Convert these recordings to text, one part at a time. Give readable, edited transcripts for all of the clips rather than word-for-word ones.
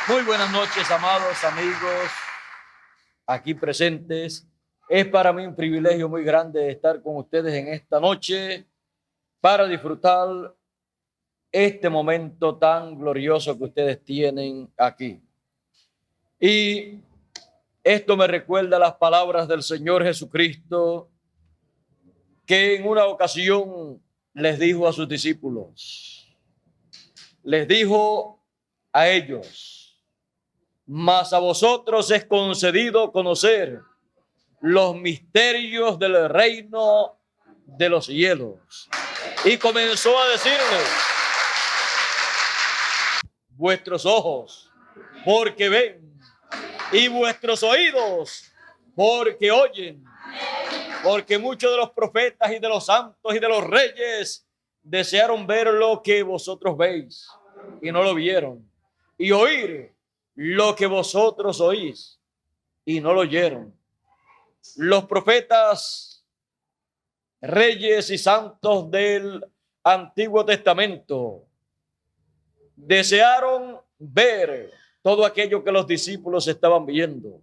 Muy buenas noches, amados amigos aquí presentes. Es para mí un privilegio muy grande estar con ustedes en esta noche para disfrutar este momento tan glorioso que ustedes tienen aquí. Y esto me recuerda las palabras del Señor Jesucristo, que en una ocasión les dijo a sus discípulos, les dijo a ellos: mas a vosotros es concedido conocer los misterios del reino de los cielos. Y comenzó a decirles: vuestros ojos, porque ven, y vuestros oídos, porque oyen. Porque muchos de los profetas y de los santos y de los reyes desearon ver lo que vosotros veis y no lo vieron, y oír lo que vosotros oís y no lo oyeron. Los profetas, reyes y santos del Antiguo Testamento desearon ver todo aquello que los discípulos estaban viendo,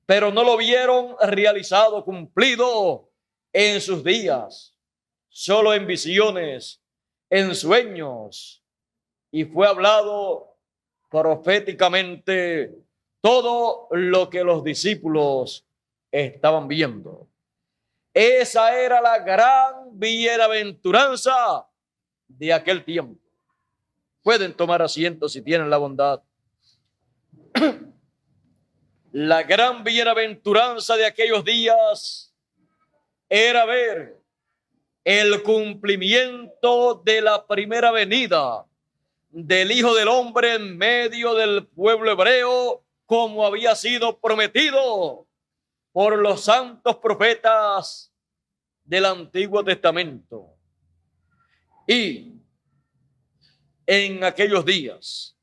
pero no lo vieron realizado, cumplido en sus días, solo en visiones, en sueños, y fue hablado proféticamente todo lo que los discípulos estaban viendo. Esa era la gran bienaventuranza de aquel tiempo. Pueden tomar asiento si tienen la bondad. La gran bienaventuranza de aquellos días era ver el cumplimiento de la primera venida del Hijo del Hombre en medio del pueblo hebreo, como había sido prometido por los santos profetas del Antiguo Testamento. Y en aquellos días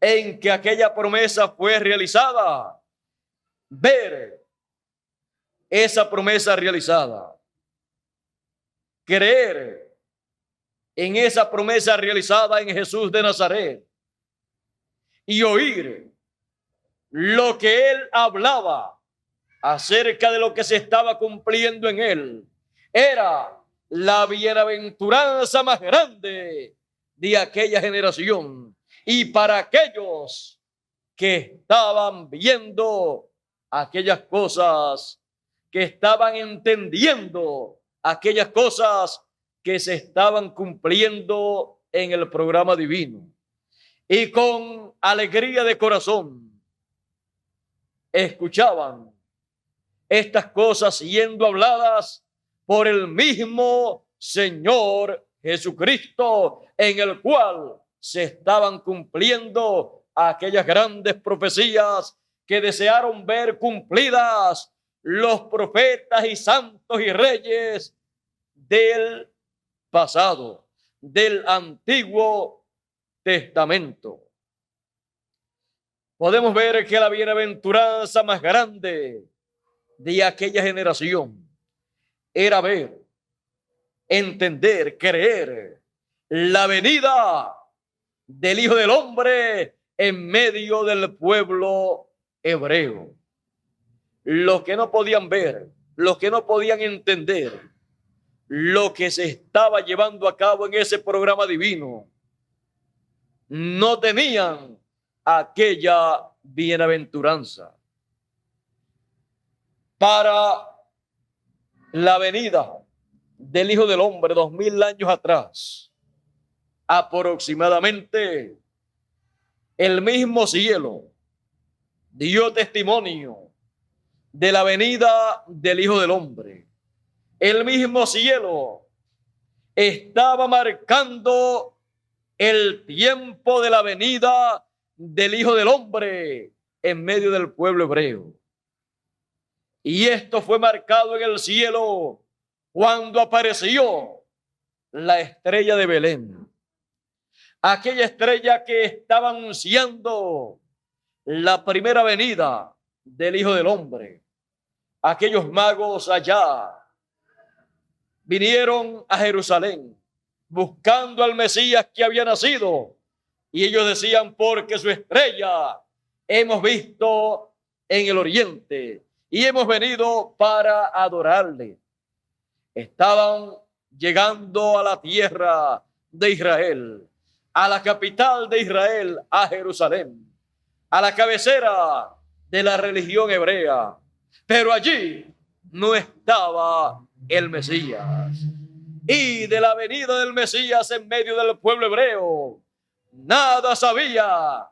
en que aquella promesa fue realizada, ver esa promesa realizada, creer en esa promesa realizada en Jesús de Nazaret y oír lo que él hablaba acerca de lo que se estaba cumpliendo en él, era la bienaventuranza más grande de aquella generación. Y para aquellos que estaban viendo aquellas cosas, que estaban entendiendo aquellas cosas que se estaban cumpliendo en el programa divino, y con alegría de corazón escuchaban estas cosas siendo habladas por el mismo Señor Jesucristo, en el cual se estaban cumpliendo aquellas grandes profecías que desearon ver cumplidas los profetas y santos y reyes del pasado, del Antiguo Testamento. Podemos ver que la bienaventuranza más grande de aquella generación era ver, entender, creer la venida del Hijo del Hombre en medio del pueblo hebreo. Los que no podían ver, los que no podían entender lo que se estaba llevando a cabo en ese programa divino, no tenían aquella bienaventuranza. Para la venida del Hijo del Hombre 2000 años atrás, aproximadamente, el mismo cielo dio testimonio de la venida del Hijo del Hombre. El mismo cielo estaba marcando el tiempo de la venida del Hijo del Hombre en medio del pueblo hebreo. Y esto fue marcado en el cielo cuando apareció la estrella de Belén. Aquella estrella que estaba anunciando la primera venida del Hijo del Hombre. Aquellos magos allá vinieron a Jerusalén buscando al Mesías que había nacido, Y ellos decían, porque su estrella hemos visto en el oriente y hemos venido para adorarle. Estaban llegando a la tierra de Israel, a la capital de Israel, a Jerusalén, a la cabecera de la religión hebrea. Pero allí no estaba el Mesías. Y de la venida del Mesías en medio del pueblo hebreo, nada sabía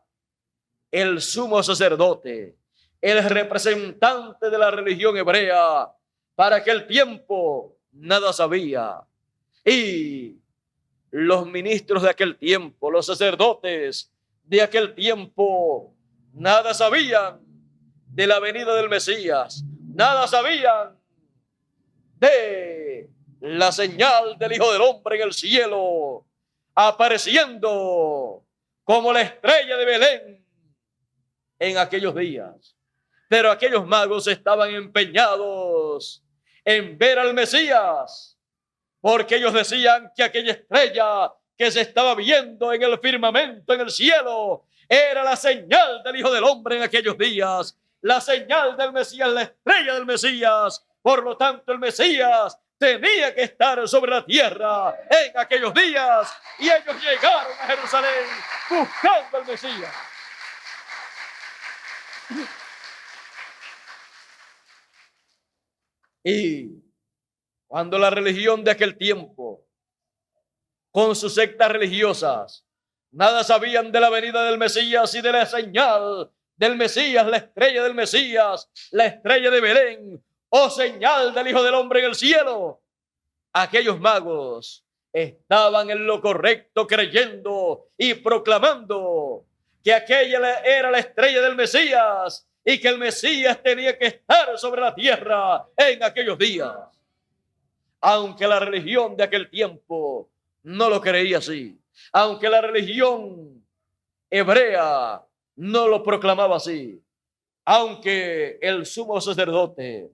el sumo sacerdote, el representante de la religión hebrea. Para aquel tiempo nada sabía. Y los ministros de aquel tiempo, los sacerdotes de aquel tiempo, nada sabían de la venida del Mesías, nada sabían de la señal del Hijo del Hombre en el cielo, apareciendo como la estrella de Belén en aquellos días. Pero aquellos magos estaban empeñados en ver al Mesías, porque ellos decían que aquella estrella que se estaba viendo en el firmamento, en el cielo, era la señal del Hijo del Hombre en aquellos días, la señal del Mesías, la estrella del Mesías. Por lo tanto, el Mesías tenía que estar sobre la tierra en aquellos días, y ellos llegaron a Jerusalén buscando al Mesías. Y cuando la religión de aquel tiempo, con sus sectas religiosas, nada sabían de la venida del Mesías y de la señal del Mesías, la estrella del Mesías, la estrella de Belén, o señal del Hijo del Hombre en el cielo, aquellos magos estaban en lo correcto, creyendo y proclamando que aquella era la estrella del Mesías y que el Mesías tenía que estar sobre la tierra en aquellos días. Aunque la religión de aquel tiempo no lo creía así, aunque la religión hebrea no lo proclamaba así, aunque el sumo sacerdote,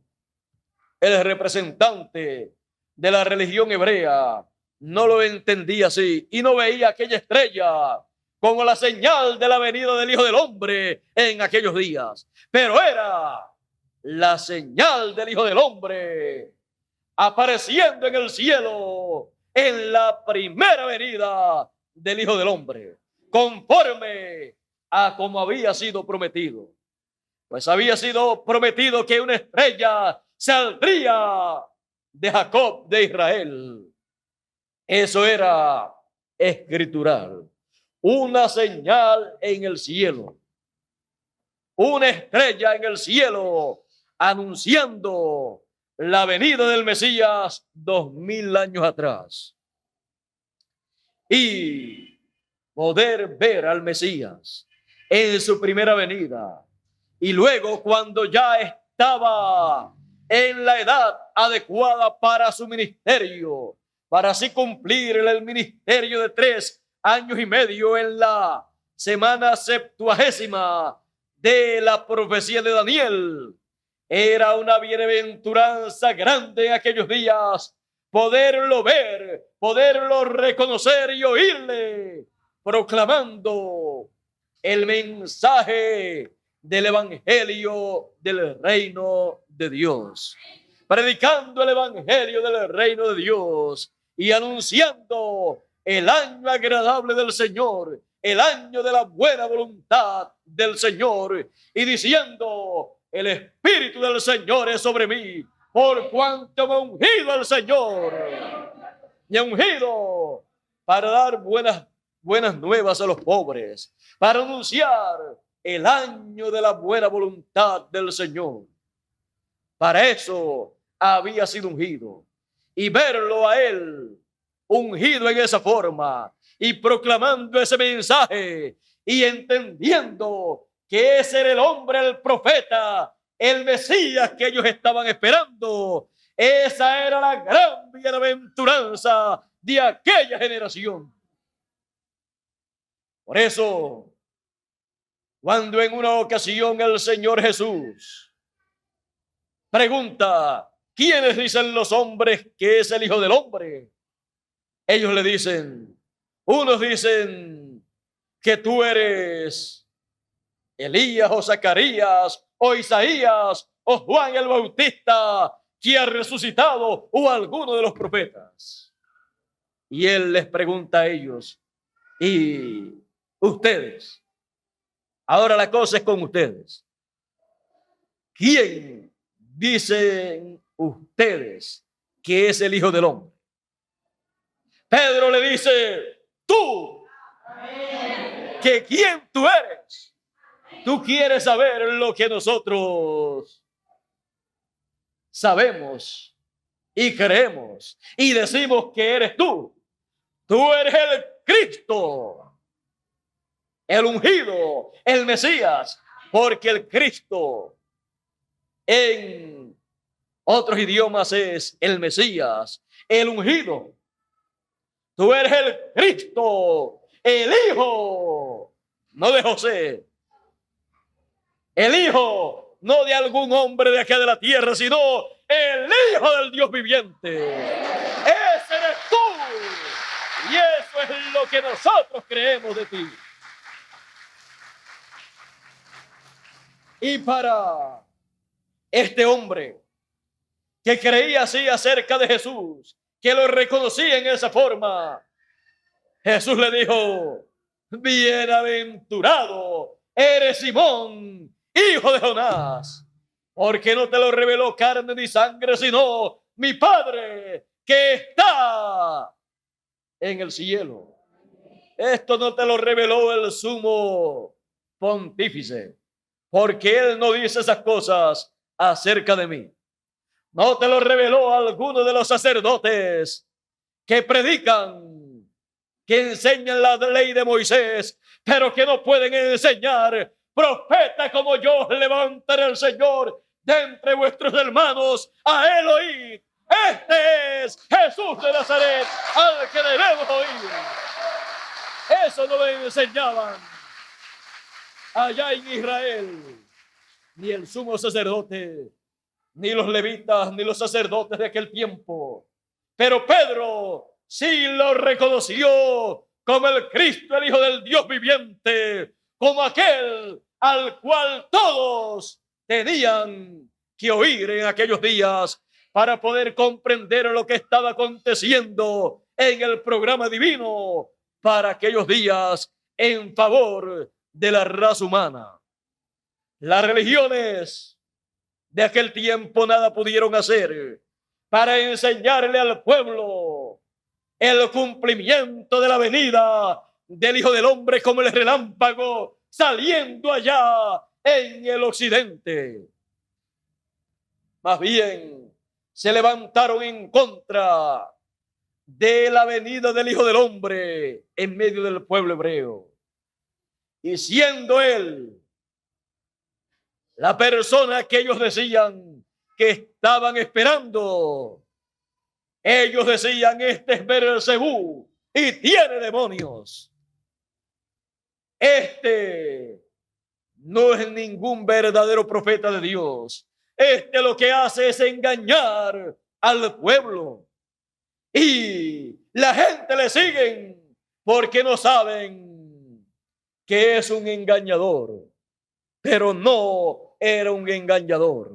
el representante de la religión hebrea, no lo entendía así y no veía aquella estrella como la señal de la venida del Hijo del Hombre en aquellos días, pero era la señal del Hijo del Hombre apareciendo en el cielo en la primera venida del Hijo del Hombre, conforme a como había sido prometido. Pues había sido prometido que una estrella saldría de Jacob, de Israel. Eso era escritural. Una señal en el cielo. Una estrella en el cielo anunciando la venida del Mesías 2000 años atrás. Y poder ver al Mesías en su primera venida. Y luego, cuando ya estaba en la edad adecuada para su ministerio, para así cumplir el ministerio de 3 años y medio en la semana 70ª de la profecía de Daniel, era una bienaventuranza grande en aquellos días poderlo ver, poderlo reconocer y oírle proclamando el mensaje del evangelio del reino de Dios, predicando el evangelio del reino de Dios y anunciando el año agradable del Señor, el año de la buena voluntad del Señor, y diciendo: el Espíritu del Señor es sobre mí, por cuanto me ha ungido el Señor, me ha ungido para dar buenas nuevas a los pobres, para anunciar el año de la buena voluntad del Señor. Para eso había sido ungido, y verlo a él ungido en esa forma y proclamando ese mensaje y entendiendo que ese era el hombre, el profeta, el Mesías que ellos estaban esperando. Esa era la gran bienaventuranza de aquella generación. Por eso, cuando en una ocasión el Señor Jesús pregunta: ¿quiénes dicen los hombres que es el Hijo del Hombre? Ellos le dicen, unos dicen que tú eres Elías o Zacarías o Isaías o Juan el Bautista que ha resucitado o alguno de los profetas. Y él les pregunta a ellos, ¿y ustedes? Ahora la cosa es con ustedes. ¿Quién dicen ustedes que es el Hijo del Hombre? Pedro le dice, tú, que quién tú eres. Tú quieres saber lo que nosotros sabemos y creemos y decimos que eres tú. Tú eres el Cristo, el ungido, el Mesías, porque el Cristo en otros idiomas es el Mesías, el ungido. Tú eres el Cristo, el Hijo, no de José, el Hijo, no de algún hombre de acá de la tierra, sino el Hijo del Dios viviente. Ese eres tú. Y eso es lo que nosotros creemos de ti. Y para este hombre que creía así acerca de Jesús, que lo reconocía en esa forma, Jesús le dijo, bienaventurado eres Simón, hijo de Jonás, porque no te lo reveló carne ni sangre, sino mi Padre que está en el cielo. Esto no te lo reveló el sumo pontífice, porque él no dice esas cosas acerca de mí. No te lo reveló alguno de los sacerdotes que predican, que enseñan la ley de Moisés, pero que no pueden enseñar. Profeta como yo levantaré al Señor de entre vuestros hermanos, a él oíd. Este es Jesús de Nazaret, al que debemos oír. Eso no me enseñaban allá en Israel, ni el sumo sacerdote, ni los levitas, ni los sacerdotes de aquel tiempo. Pero Pedro sí lo reconoció como el Cristo, el Hijo del Dios viviente, como aquel al cual todos tenían que oír en aquellos días para poder comprender lo que estaba aconteciendo en el programa divino para aquellos días en favor de la raza humana. Las religiones de aquel tiempo nada pudieron hacer para enseñarle al pueblo el cumplimiento de la venida del Hijo del Hombre como el relámpago saliendo allá en el occidente. Más bien se levantaron en contra de la venida del Hijo del Hombre en medio del pueblo hebreo. Y siendo él la persona que ellos decían que estaban esperando, ellos decían, este es Beelzebú y tiene demonios. Este no es ningún verdadero profeta de Dios. Este lo que hace es engañar al pueblo. Y la gente le siguen porque no saben que es un engañador. Pero no era un engañador.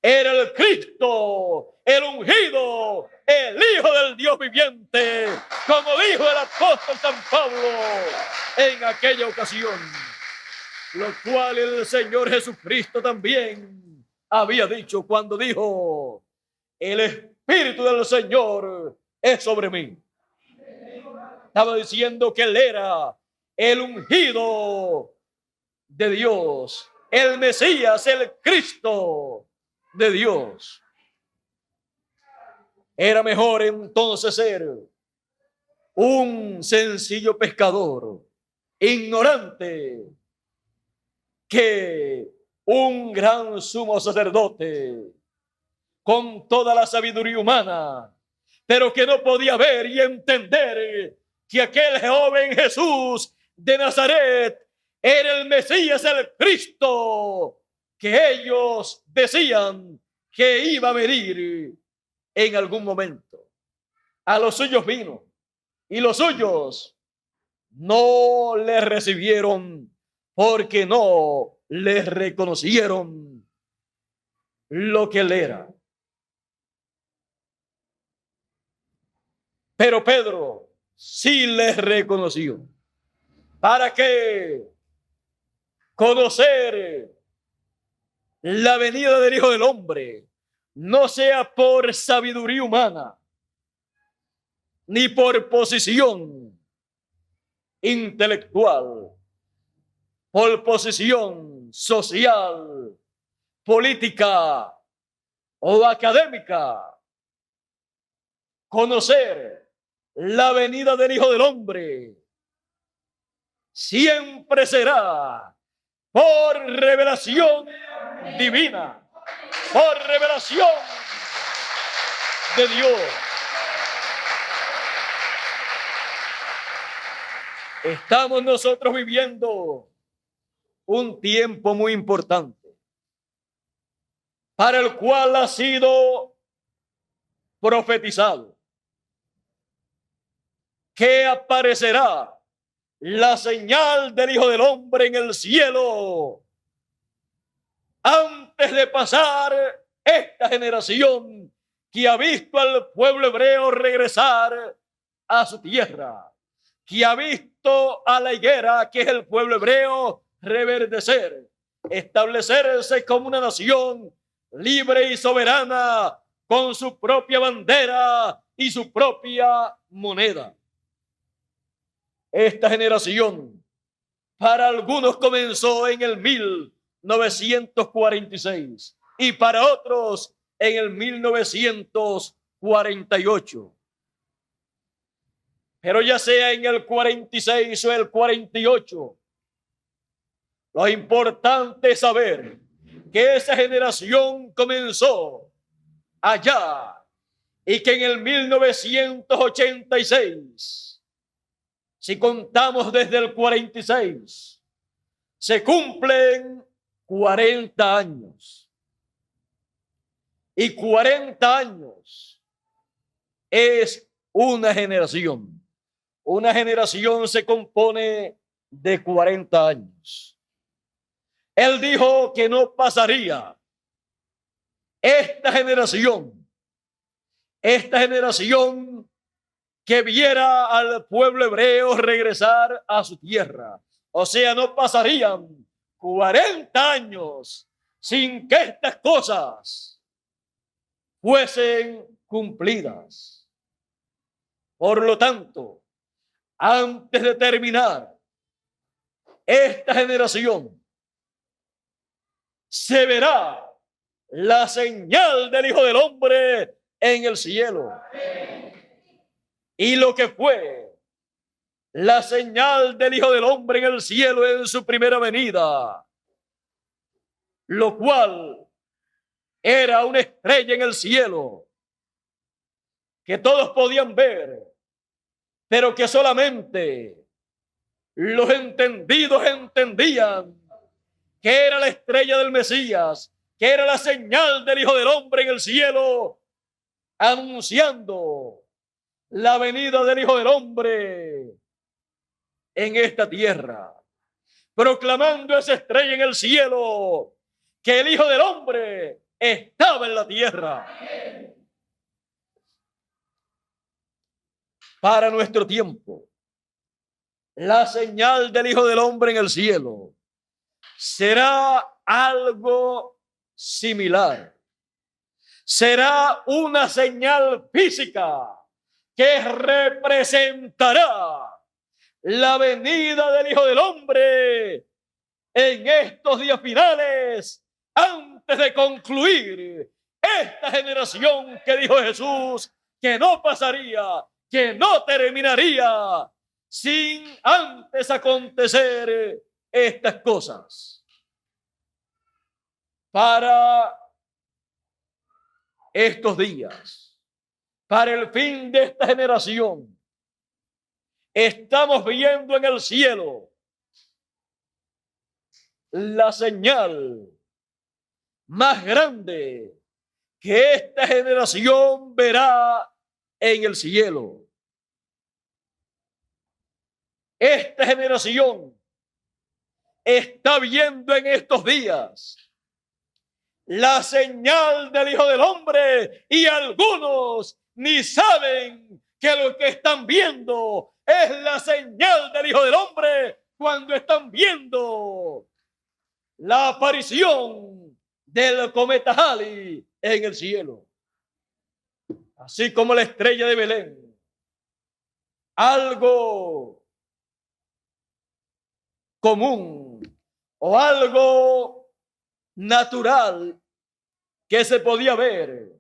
Era el Cristo, el ungido, el Hijo del Dios viviente, como dijo el apóstol San Pablo en aquella ocasión, lo cual el Señor Jesucristo también había dicho cuando dijo, el Espíritu del Señor es sobre mí. Estaba diciendo que él era el ungido de Dios, el Mesías, el Cristo de Dios. Era mejor entonces ser un sencillo pescador, ignorante, que un gran sumo sacerdote con toda la sabiduría humana, pero que no podía ver y entender que aquel joven Jesús de Nazaret era el Mesías, el Cristo, que ellos decían que iba a venir en algún momento. A los suyos vino, y los suyos no le recibieron porque no le reconocieron lo que él era. Pero Pedro sí le reconoció. ¿Para qué? Conocer la venida del Hijo del Hombre no sea por sabiduría humana, ni por posición intelectual, por posición social, política o académica. Conocer la venida del Hijo del Hombre siempre será por revelación divina, por revelación de Dios. Estamos nosotros viviendo un tiempo muy importante para el cual ha sido profetizado que aparecerá la señal del Hijo del Hombre en el cielo antes de pasar esta generación que ha visto al pueblo hebreo regresar a su tierra, que ha visto a la higuera, que es el pueblo hebreo, reverdecer, establecerse como una nación libre y soberana con su propia bandera y su propia moneda. Esta generación para algunos comenzó en el 1946 y para otros en el 1948. Pero ya sea en el 46 o el 48, lo importante es saber que esa generación comenzó allá y que en el 1986, si contamos desde el 46, se cumplen 40 años. Y 40 años es una generación. Una generación se compone de 40 años. Él dijo que no pasaría esta generación que viera al pueblo hebreo regresar a su tierra. O sea, no pasarían 40 años sin que estas cosas fuesen cumplidas. Por lo tanto, antes de terminar esta generación, se verá la señal del Hijo del Hombre en el cielo. Y lo que fue la señal del Hijo del Hombre en el cielo en su primera venida, lo cual era una estrella en el cielo que todos podían ver, pero que solamente los entendidos entendían que era la estrella del Mesías, que era la señal del Hijo del Hombre en el cielo, anunciando la venida del Hijo del Hombre en esta tierra, proclamando esa estrella en el cielo, que el Hijo del Hombre estaba en la tierra. Para nuestro tiempo, la señal del Hijo del Hombre en el cielo será algo similar. Será una señal física que representará la venida del Hijo del Hombre en estos días finales, antes de concluir esta generación que dijo Jesús que no pasaría, que no terminaría sin antes acontecer estas cosas. Para estos días, para el fin de esta generación, estamos viendo en el cielo la señal más grande que esta generación verá en el cielo. esta generación está viendo en estos días la señal del Hijo del Hombre, y algunos ni saben que lo que están viendo es la señal del Hijo del Hombre cuando están viendo la aparición del cometa Halley en el cielo. Así como la estrella de Belén, algo común o algo natural que se podía ver,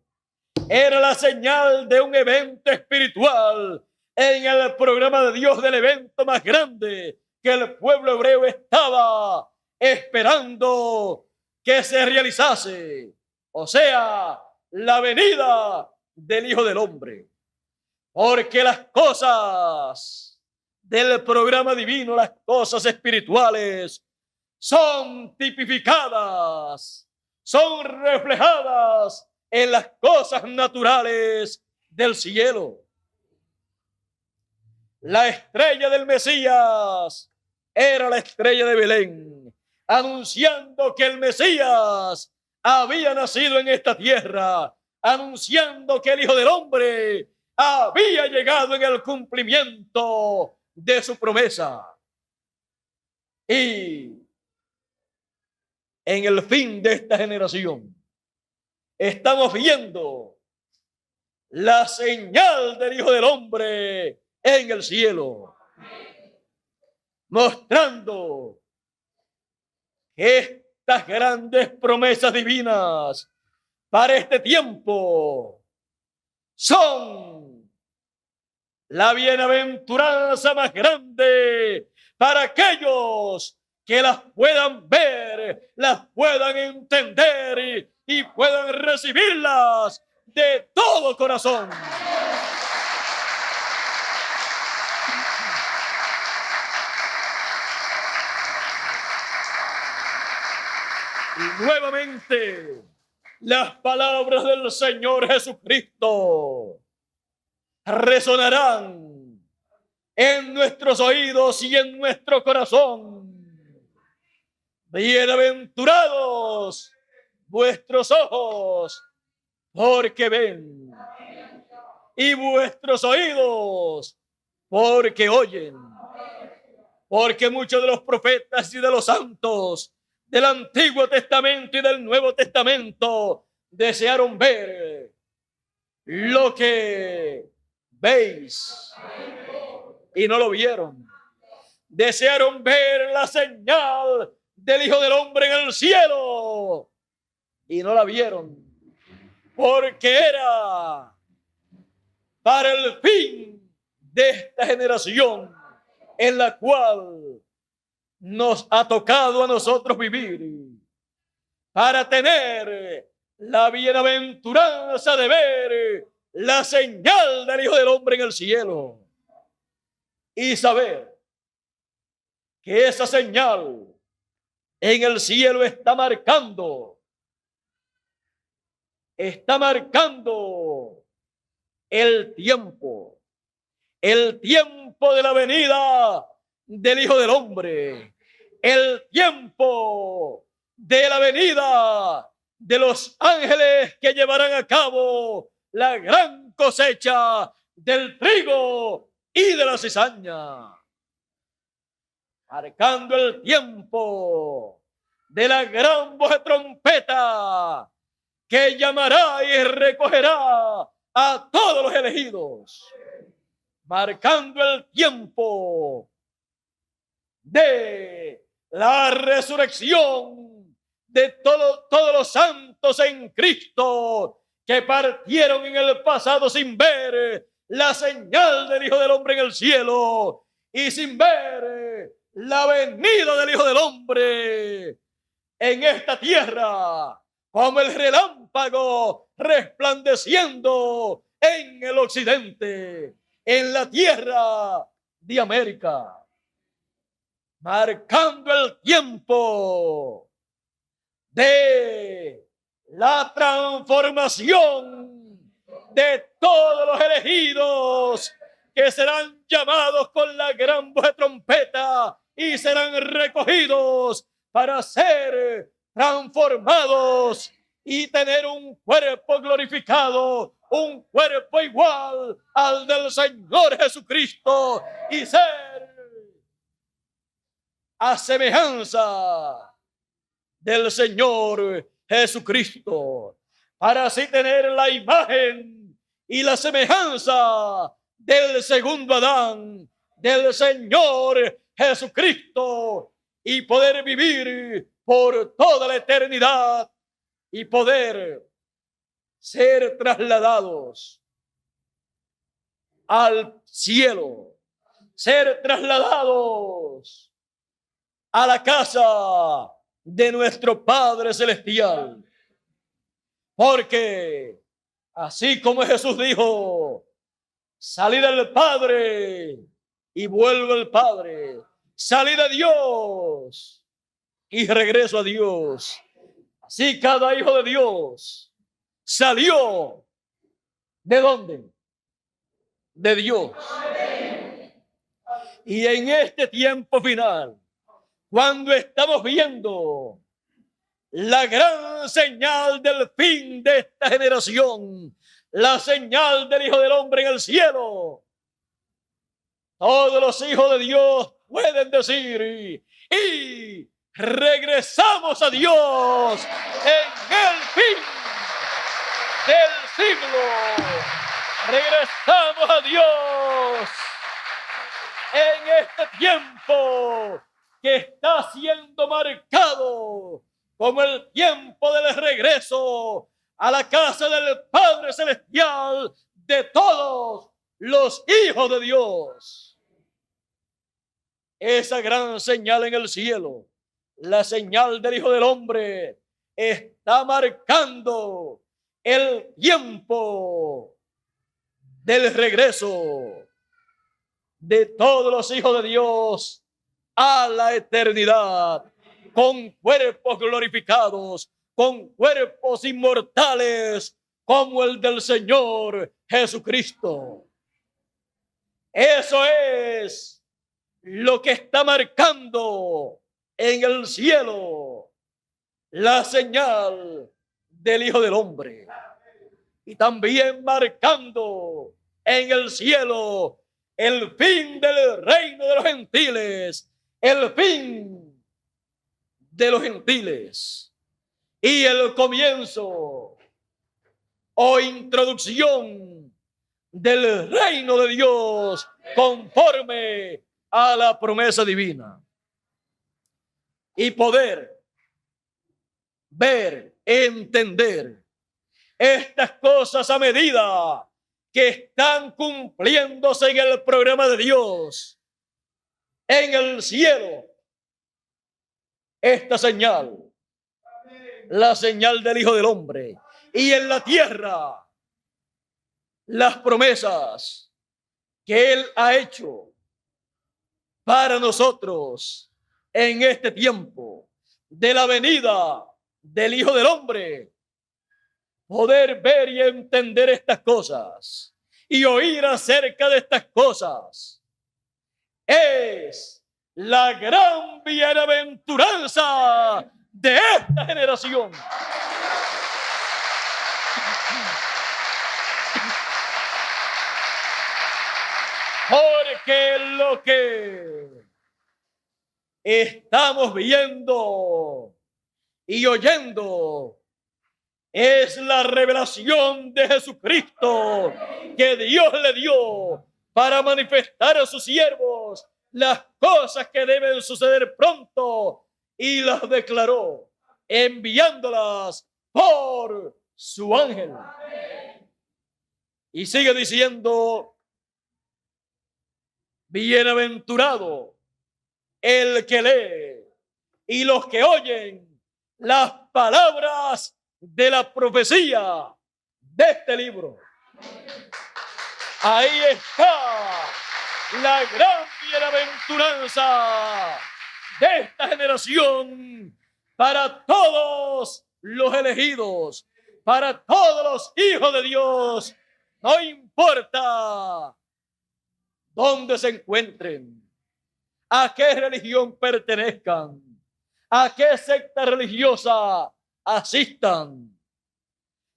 era la señal de un evento espiritual en el programa de Dios, del evento más grande que el pueblo hebreo estaba esperando que se realizase, o sea, la venida del Hijo del Hombre. Porque las cosas del programa divino, las cosas espirituales, son tipificadas, son reflejadas en las cosas naturales del cielo. La estrella del Mesías era la estrella de Belén, anunciando que el Mesías había nacido en esta tierra, anunciando que el Hijo del Hombre había llegado en el cumplimiento de su promesa. Y en el fin de esta generación estamos viendo la señal del Hijo del Hombre en el cielo, mostrando que estas grandes promesas divinas para este tiempo son la bienaventuranza más grande para aquellos que las puedan ver, las puedan entender y puedan recibirlas de todo corazón. Y nuevamente las palabras del Señor Jesucristo resonarán en nuestros oídos y en nuestro corazón. Bienaventurados vuestros ojos, porque ven, y vuestros oídos, porque oyen. Porque muchos de los profetas y de los santos del Antiguo Testamento y del Nuevo Testamento desearon ver lo que veis y no lo vieron. Desearon ver la señal del Hijo del Hombre en el cielo y no la vieron, porque era para el fin de esta generación en la cual nos ha tocado a nosotros vivir, para tener la bienaventuranza de ver la señal del Hijo del Hombre en el cielo y saber que esa señal en el cielo está marcando el tiempo de la venida del Hijo del Hombre, el tiempo de la venida de los ángeles que llevarán a cabo la gran cosecha del trigo y de la cizaña, marcando el tiempo de la gran voz de trompeta que llamará y recogerá a todos los elegidos, marcando el tiempo de la resurrección de todos los santos en Cristo que partieron en el pasado sin ver la señal del Hijo del Hombre en el cielo y sin ver la venida del Hijo del Hombre en esta tierra, como el relámpago resplandeciendo en el occidente, en la tierra de América, marcando el tiempo de la transformación de todos los elegidos que serán llamados con la gran voz de trompeta y serán recogidos para ser transformados y tener un cuerpo glorificado, un cuerpo igual al del Señor Jesucristo y ser a semejanza del Señor Jesucristo, para así tener la imagen y la semejanza del segundo Adán, del Señor Jesucristo, y poder vivir por toda la eternidad y poder ser trasladados al cielo, ser trasladados a la casa de nuestro Padre Celestial. Porque así como Jesús dijo, salí del Padre y vuelvo al Padre, salí de Dios y regreso a Dios. Así cada hijo de Dios salió. ¿De dónde? De Dios. Y en este tiempo final, cuando estamos viendo la gran señal del fin de esta generación, la señal del Hijo del Hombre en el cielo, todos los hijos de Dios pueden decir, y regresamos a Dios en el fin del siglo. Regresamos a Dios en este tiempo que está siendo marcado como el tiempo del regreso a la casa del Padre Celestial de todos los hijos de Dios. Esa gran señal en el cielo, la señal del Hijo del Hombre, está marcando el tiempo del regreso de todos los hijos de Dios a la eternidad, con cuerpos glorificados, con cuerpos inmortales como el del Señor Jesucristo. Eso es lo que está marcando en el cielo la señal del Hijo del Hombre, y también marcando en el cielo el fin del reino de los gentiles, el fin de los gentiles y el comienzo o introducción del reino de Dios conforme a la promesa divina. Y poder ver, entender estas cosas a medida que están cumpliéndose en el programa de Dios. En el cielo, esta señal, la señal del Hijo del Hombre, y en la tierra, las promesas que Él ha hecho para nosotros en este tiempo de la venida del Hijo del Hombre. Poder ver y entender estas cosas y oír acerca de estas cosas es la gran bienaventuranza de esta generación. Porque lo que estamos viendo y oyendo es la revelación de Jesucristo que Dios le dio para manifestar a sus siervos las cosas que deben suceder pronto, y las declaró enviándolas por su ángel. Y sigue diciendo: bienaventurado el que lee y los que oyen las palabras de la profecía de este libro. Ahí está la gran bienaventuranza de esta generación para todos los elegidos, para todos los hijos de Dios. No importa donde se encuentren, a qué religión pertenezcan, a qué secta religiosa asistan.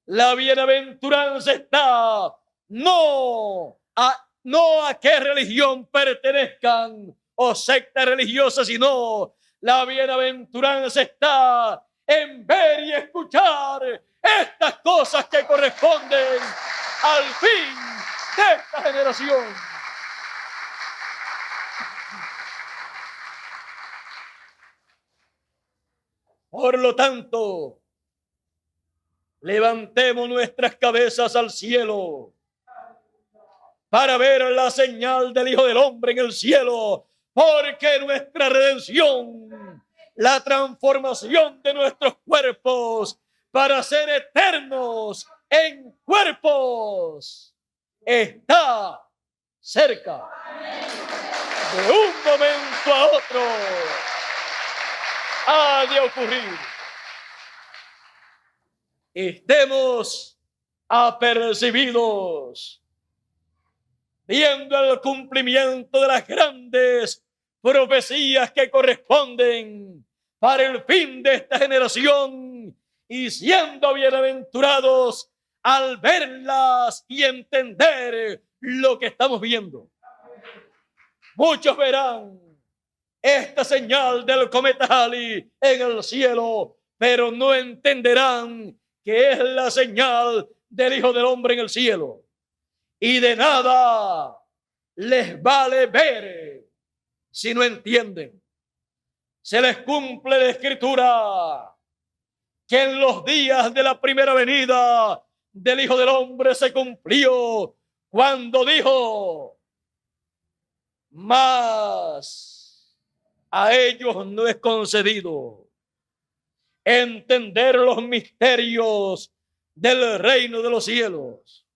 La bienaventuranza está no a qué religión pertenezcan o secta religiosa, sino la bienaventuranza está en ver y escuchar estas cosas que corresponden al fin de esta generación. Por lo tanto, levantemos nuestras cabezas al cielo para ver la señal del Hijo del Hombre en el cielo, porque nuestra redención, la transformación de nuestros cuerpos para ser eternos en cuerpos, está cerca. De un momento a otro ha de ocurrir. Estemos apercibidos, viendo el cumplimiento de las grandes profecías que corresponden para el fin de esta generación y siendo bienaventurados al verlas y entender lo que estamos viendo. Muchos verán esta señal del cometa Halley en el cielo, pero no entenderán que es la señal del Hijo del Hombre en el cielo. Y de nada les vale ver si no entienden. Se les cumple la escritura que en los días de la primera venida del Hijo del Hombre se cumplió cuando dijo: mas a ellos no es concedido entender los misterios del reino de los cielos,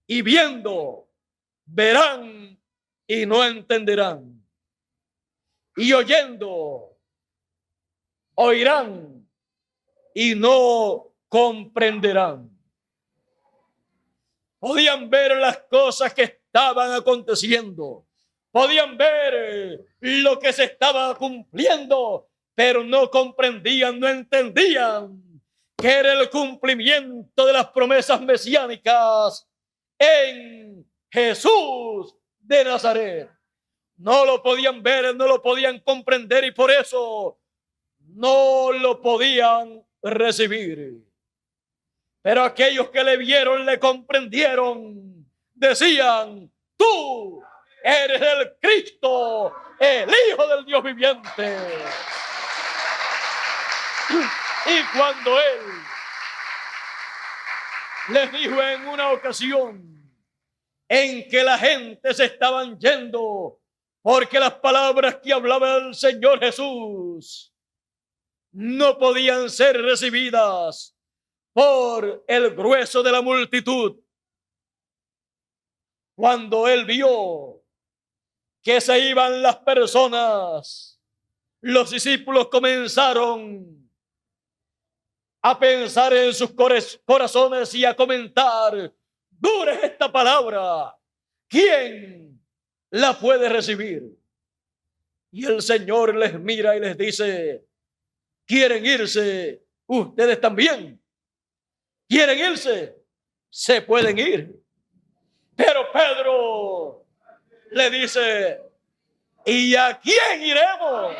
y viendo verán y no entenderán, y oyendo oirán y no comprenderán. Podían ver las cosas que estaban aconteciendo, podían ver lo que se estaba cumpliendo, pero no comprendían, no entendían que era el cumplimiento de las promesas mesiánicas en Jesús de Nazaret. No lo podían ver, no lo podían comprender y por eso no lo podían recibir. Pero aquellos que le vieron, le comprendieron, decían: tú eres el Cristo, el Hijo del Dios viviente. Y cuando Él les dijo en una ocasión en que la gente se estaban yendo porque las palabras que hablaba el Señor Jesús no podían ser recibidas por el grueso de la multitud, cuando Él vio que se iban las personas, los discípulos comenzaron a pensar en sus corazones y a comentar: dura es esta palabra, ¿quién la puede recibir? Y el Señor les mira y les dice: ¿quieren irse ustedes también? ¿Quieren irse? Se pueden ir. Pero Pedro le dice: ¿y a quién iremos?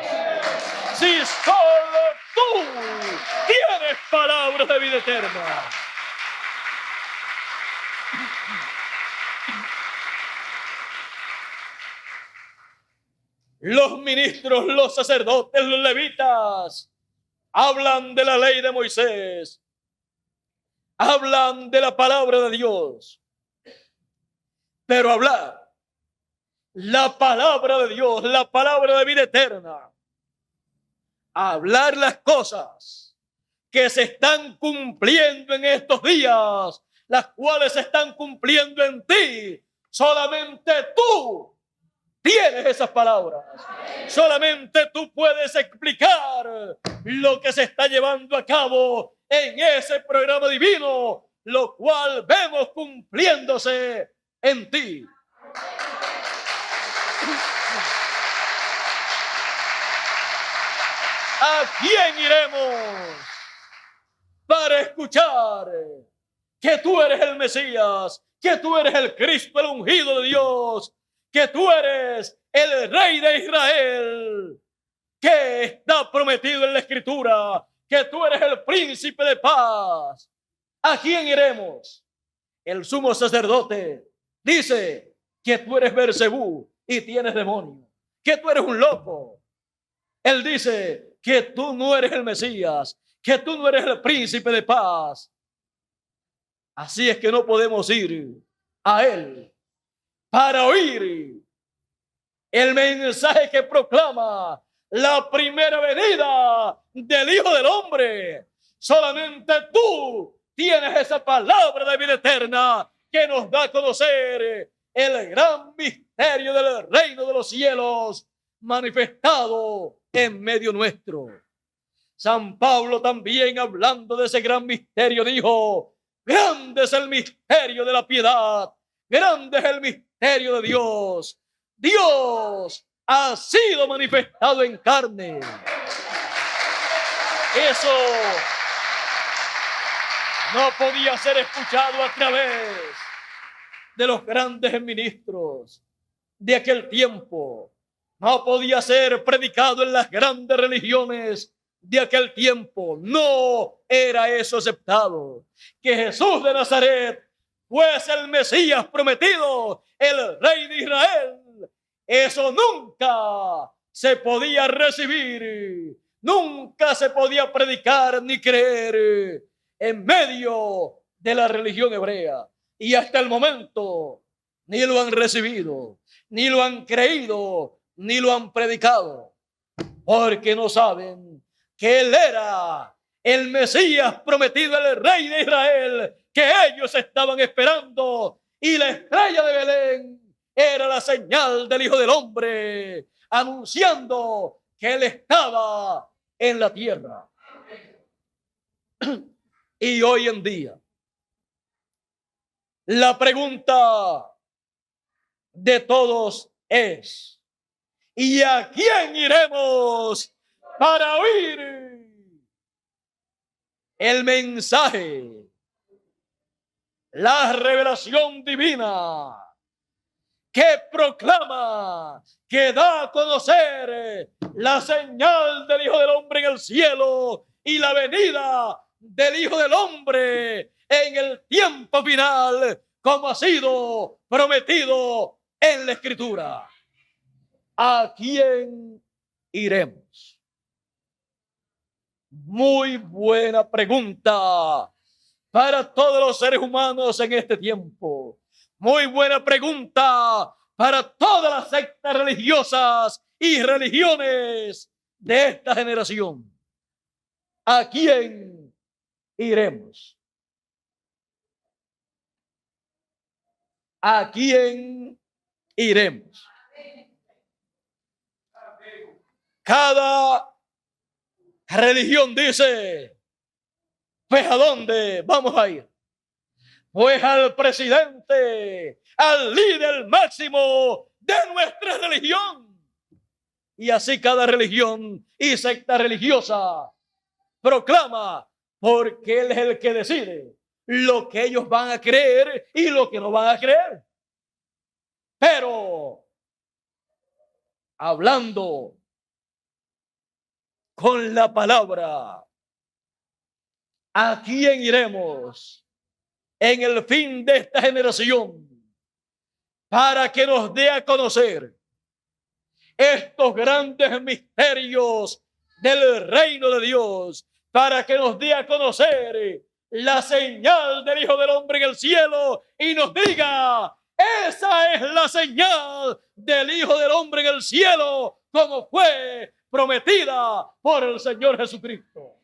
Si solo tú tienes palabras de vida eterna. Los ministros, los sacerdotes, los levitas hablan de la ley de Moisés, hablan de la palabra de Dios, pero hablar la palabra de Dios, la palabra de vida eterna, hablar las cosas que se están cumpliendo en estos días, las cuales se están cumpliendo en ti, solamente tú tienes esas palabras. Solamente tú puedes explicar lo que se está llevando a cabo en ese programa divino, lo cual vemos cumpliéndose en ti. ¿A quién iremos para escuchar que tú eres el Mesías, que tú eres el Cristo, el ungido de Dios, que tú eres el Rey de Israel, que está prometido en la Escritura, que tú eres el príncipe de paz? ¿A quién iremos? El sumo sacerdote dice que tú eres Beelzebú y tienes demonio, que tú eres un loco. Él dice que tú no eres el Mesías, que tú no eres el príncipe de paz. Así es que no podemos ir a Él para oír el mensaje que proclama la primera venida del Hijo del Hombre. Solamente tú tienes esa palabra de vida eterna que nos da a conocer el gran misterio del reino de los cielos manifestado en medio nuestro. San Pablo también, hablando de ese gran misterio, dijo: grande es el misterio de la piedad, grande es el misterio de Dios. Dios ha sido manifestado en carne. Eso no podía ser escuchado a través de los grandes ministros de aquel tiempo. No podía ser predicado en las grandes religiones de aquel tiempo. No era eso aceptado. Que Jesús de Nazaret fuese el Mesías prometido, el Rey de Israel, eso nunca se podía recibir, nunca se podía predicar ni creer en medio de la religión hebrea. Y hasta el momento ni lo han recibido, ni lo han creído, ni lo han predicado, porque no saben que Él era el Mesías prometido, el Rey de Israel, que ellos estaban esperando. Y la estrella de Belén era la señal del Hijo del Hombre, anunciando que Él estaba en la tierra. Y hoy en día, la pregunta de todos es: ¿y a quién iremos para oír el mensaje, la revelación divina que proclama, que da a conocer la señal del Hijo del Hombre en el cielo y la venida del Hijo del Hombre en el tiempo final, como ha sido prometido en la Escritura? ¿A quién iremos? Muy buena pregunta para todos los seres humanos en este tiempo. Muy buena pregunta para todas las sectas religiosas y religiones de esta generación. ¿A quién iremos? ¿A quién iremos? Cada religión dice: pues ¿a dónde vamos a ir? Pues al presidente, al líder máximo de nuestra religión. Y así cada religión y secta religiosa proclama, porque Él es el que decide lo que ellos van a creer y lo que no van a creer. Pero hablando con la palabra, ¿a quién iremos en el fin de esta generación para que nos dé a conocer estos grandes misterios del reino de Dios, para que nos dé a conocer la señal del Hijo del Hombre en el cielo y nos diga: esa es la señal del Hijo del Hombre en el cielo, como fue prometida por el Señor Jesucristo?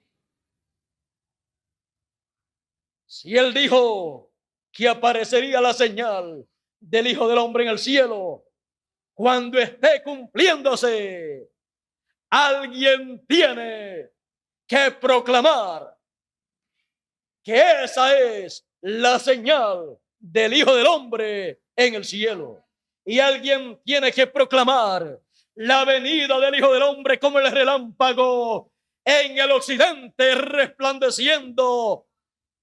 Si Él dijo que aparecería la señal del Hijo del Hombre en el cielo, cuando esté cumpliéndose, alguien tiene que proclamar que esa es la señal del Hijo del Hombre en el cielo. Y alguien tiene que proclamar la venida del Hijo del Hombre como el relámpago en el occidente, resplandeciendo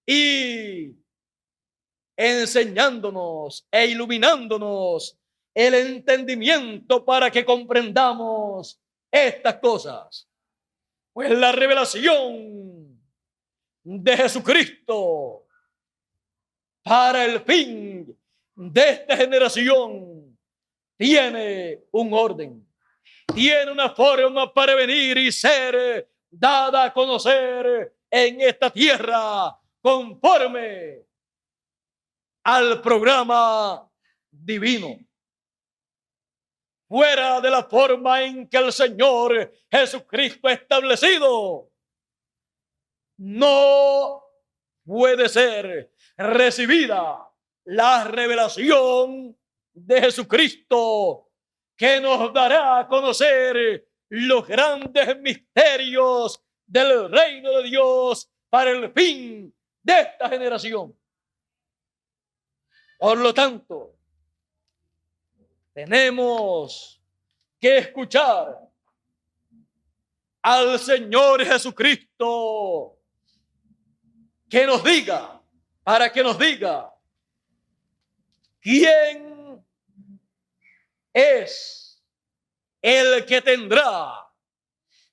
y enseñándonos e iluminándonos el entendimiento para que comprendamos estas cosas. Pues la revelación de Jesucristo para el fin de esta generación tiene un orden, tiene una forma para venir y ser dada a conocer en esta tierra conforme al programa divino. Fuera de la forma en que el Señor Jesucristo ha establecido, no puede ser recibida la revelación de Jesucristo, que nos dará a conocer los grandes misterios del reino de Dios para el fin de esta generación. Por lo tanto, tenemos que escuchar al Señor Jesucristo que nos diga, para que nos diga quién es el que tendrá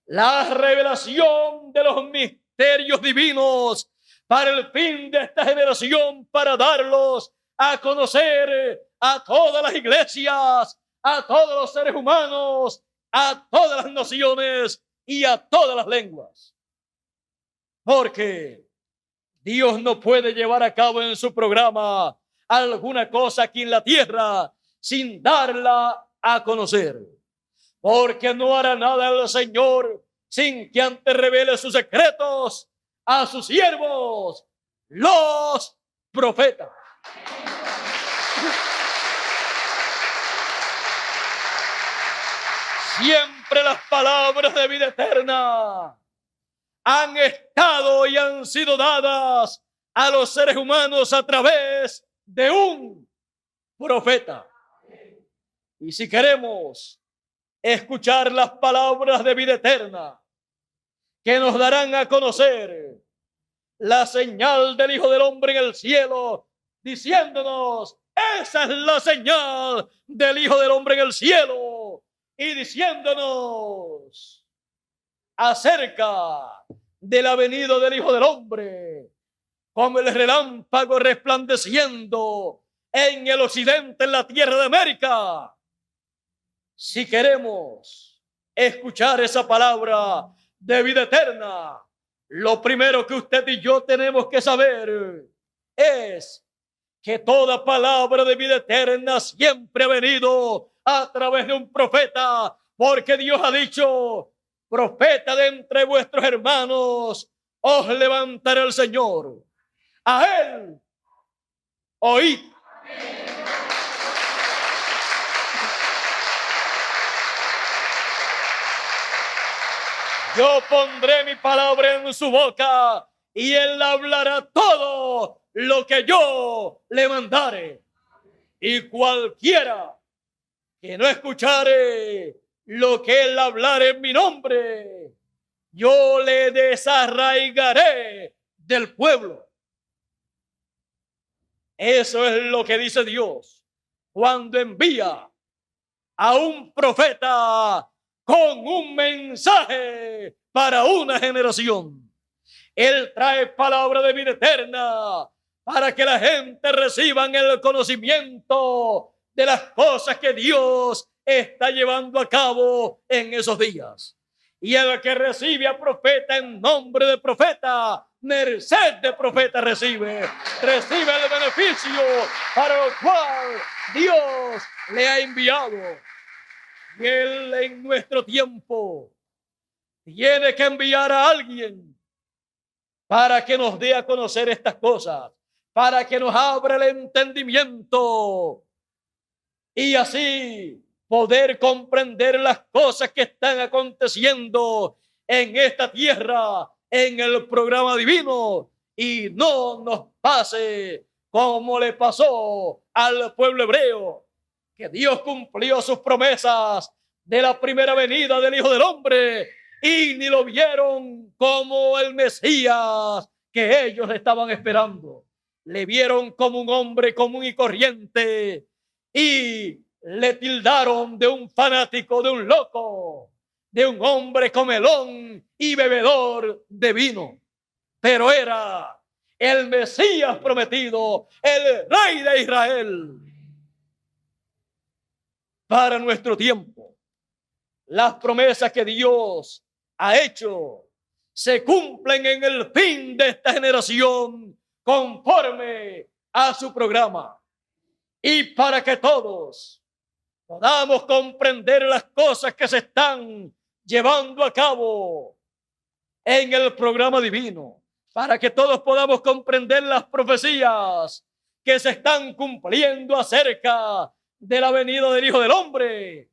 la revelación de los misterios divinos para el fin de esta generación, para darlos a conocer a todas las iglesias, a todos los seres humanos, a todas las naciones y a todas las lenguas. Porque Dios no puede llevar a cabo en su programa alguna cosa aquí en la tierra sin darla a conocer. Porque no hará nada el Señor sin que antes revele sus secretos a sus siervos, los profetas. Siempre las palabras de vida eterna han estado y han sido dadas a los seres humanos a través de un profeta. Y si queremos escuchar las palabras de vida eterna que nos darán a conocer la señal del Hijo del Hombre en el cielo, diciéndonos, esa es la señal del Hijo del Hombre en el cielo, y diciéndonos acerca de la venida del Hijo del Hombre, como el relámpago resplandeciendo en el occidente, en la tierra de América. Si queremos escuchar esa palabra de vida eterna, lo primero que usted y yo tenemos que saber es que toda palabra de vida eterna siempre ha venido a través de un profeta, porque Dios ha dicho, profeta de entre vuestros hermanos, os levantará el Señor. A él oíd. Yo pondré mi palabra en su boca y él hablará todo lo que yo le mandare. Y cualquiera que no escuchare lo que él hablare en mi nombre, yo le desarraigaré del pueblo. Eso es lo que dice Dios cuando envía a un profeta con un mensaje para una generación. Él trae palabra de vida eterna para que la gente reciba el conocimiento de las cosas que Dios está llevando a cabo en esos días. Y el que recibe a profeta en nombre de profeta, merced de profeta recibe el beneficio para el cual Dios le ha enviado. Y él en nuestro tiempo tiene que enviar a alguien para que nos dé a conocer estas cosas, para que nos abra el entendimiento y así poder comprender las cosas que están aconteciendo en esta tierra, en el programa divino, y no nos pase como le pasó al pueblo hebreo, que Dios cumplió sus promesas de la primera venida del Hijo del Hombre y ni lo vieron como el Mesías que ellos estaban esperando. Le vieron como un hombre común y corriente y le tildaron de un fanático, de un loco, de un hombre comelón y bebedor de vino. Pero era el Mesías prometido, el Rey de Israel. Para nuestro tiempo, las promesas que Dios ha hecho se cumplen en el fin de esta generación conforme a su programa. Y para que todos podamos comprender las cosas que se están llevando a cabo en el programa divino, para que todos podamos comprender las profecías que se están cumpliendo acerca de la venida del Hijo del Hombre.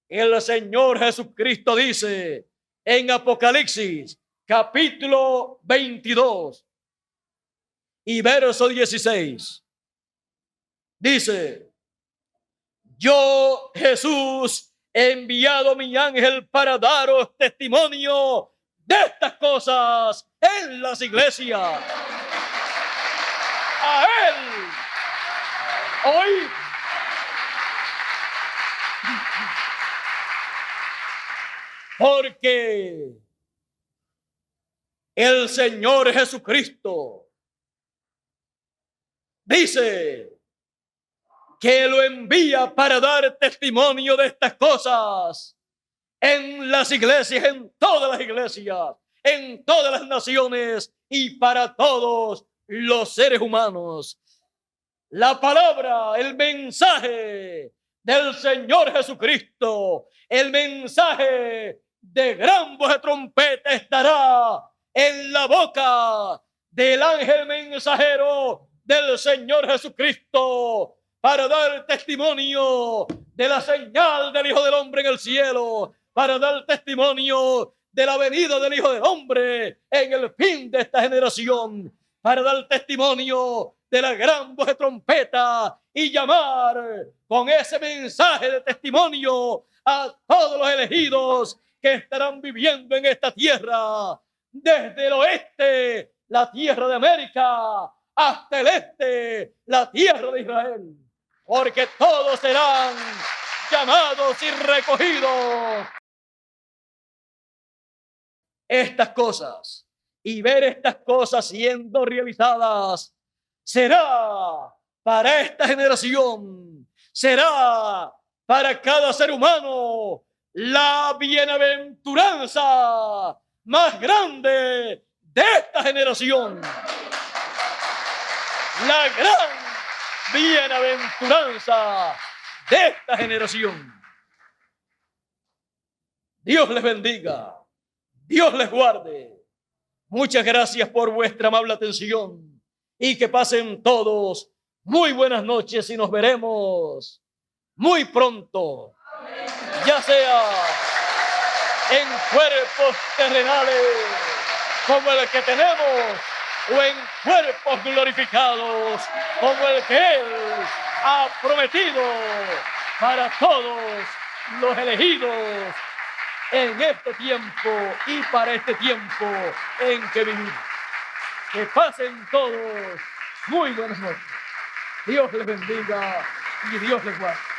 El Señor Jesucristo dice en Apocalipsis capítulo 22 y verso 16, dice: yo, Jesús, he enviado mi ángel para daros testimonio de estas cosas en las iglesias. A él hoy porque el Señor Jesucristo dice que lo envía para dar testimonio de estas cosas en las iglesias, en todas las iglesias, en todas las naciones y para todos los seres humanos. La palabra, el mensaje del Señor Jesucristo, el mensaje de gran voz de trompeta estará en la boca del ángel mensajero del Señor Jesucristo para dar testimonio de la señal del Hijo del Hombre en el cielo, para dar testimonio de la venida del Hijo del Hombre en el fin de esta generación, para dar testimonio de la gran voz de trompeta y llamar con ese mensaje de testimonio a todos los elegidos que estarán viviendo en esta tierra, desde el oeste, la tierra de América, hasta el este, la tierra de Israel, porque todos serán llamados y recogidos. Estas cosas y ver estas cosas siendo realizadas será para esta generación, será para cada ser humano la bienaventuranza más grande de esta generación. La gran bienaventuranza de esta generación. Dios les bendiga. Dios les guarde. Muchas gracias por vuestra amable atención y que pasen todos muy buenas noches y nos veremos muy pronto, ya sea en cuerpos terrenales como el que tenemos o en cuerpos glorificados como el que Él ha prometido para todos los elegidos en este tiempo y para este tiempo en que vivimos. Que pasen todos muy buenas noches. Dios les bendiga y Dios les guarde.